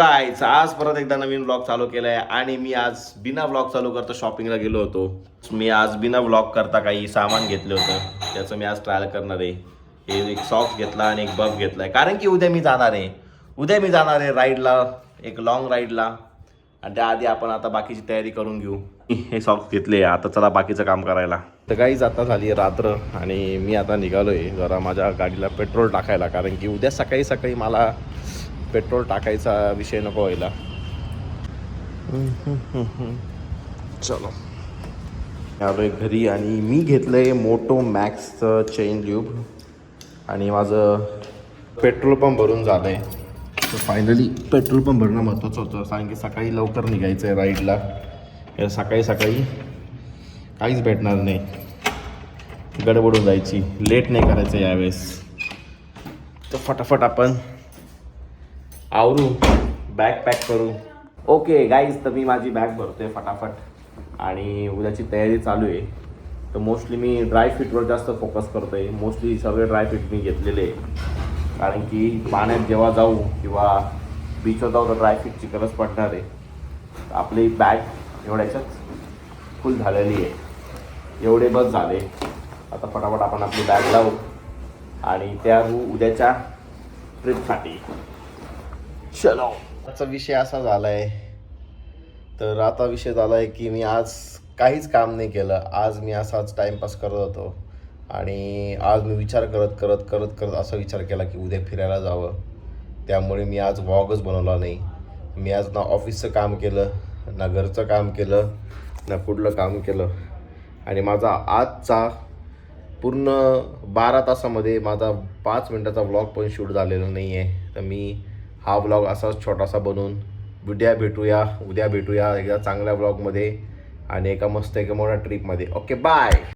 Guys आज परत एकदा नवीन ब्लॉग चालू केलाय आणि मी आज बिना ब्लॉग चालू करता शॉपिंगला गेलो होतो. मी आज बिना ब्लॉग करता काही सामान घेतलं होतं, त्याचं मी आज ट्रायल करणार आहे. हे एक सॉक्स घेतला आणि एक बफ घेतलाय, कारण की उद्या मी जाणार आहे राईडला, एक लॉंग राईडला. आणि त्याआधी आपण आता बाकीची तयारी करून घेऊ. हे सॉक्स घेतले, आता चला बाकीचं काम करायला. तर गाईज आता झाली रात्र आणि मी आता निघालोय जरा माझ्या गाडीला पेट्रोल टाकायला, कारण की उद्या सकाळी सकाळी मला पेट्रोल टाकायचा विषय नको व्हायला. चलो आलोय घरी आणि मी घेतलंय मोटो मॅक्सचं चेन ट्यूब आणि माझं पेट्रोल पण भरून झालंय. तर फायनली पेट्रोल पण भरणं महत्त्वाचं होतं, कारण की सकाळी लवकर निघायचं आहे राईडला. सकाळी सकाळी काहीच भेटणार नाही, गडबडून जायची, लेट नाही करायचं यावेळेस. तर फटाफट आपण आवरू, बॅग पॅक करू. ओके गाईज, तर मी माझी बॅग भरतोय फटाफट आणि उद्याची तयारी चालू आहे. तर मोस्टली मी ड्रायफ्रूटवर जास्त फोकस करतो आहे. मोस्टली सगळे ड्रायफ्रूट मी घेतलेले आहे, कारण की पाण्यात जेव्हा जाऊ किंवा बीचवर जाऊ तर ड्रायफ्रूटची गरज पडणार आहे. आपली बॅग एवढ्याच्याच फुल झालेली आहे, एवढे बस झाले. आता फटाफट आपण आपली बॅग लावू आणि त्या उद्याच्या ट्रिपसाठी चलो. आजचा विषय असा झाला आहे, तर आता विषय झाला आहे की मी आज काहीच काम नाही केलं. आज मी असाच टाईमपास करत होतो आणि आज मी विचार करत असा विचार केला की उद्या फिरायला जावं. त्यामुळे मी आज व्लॉगच बनवला नाही. मी आज ना ऑफिसचं काम केलं, ना घरचं काम केलं, ना कुठलं काम केलं. आणि माझा आजचा पूर्ण 12 तासामध्ये माझा 5 मिनटाचा व्लॉग पण शूट झालेला नाही आहे. तर मी हा व्लॉग असाच छोटासा बनवून उद्या भेटूया एकदा चांगल्या व्लॉगमध्ये आणि एका मोठ्या ट्रिपमध्ये. Okay bye.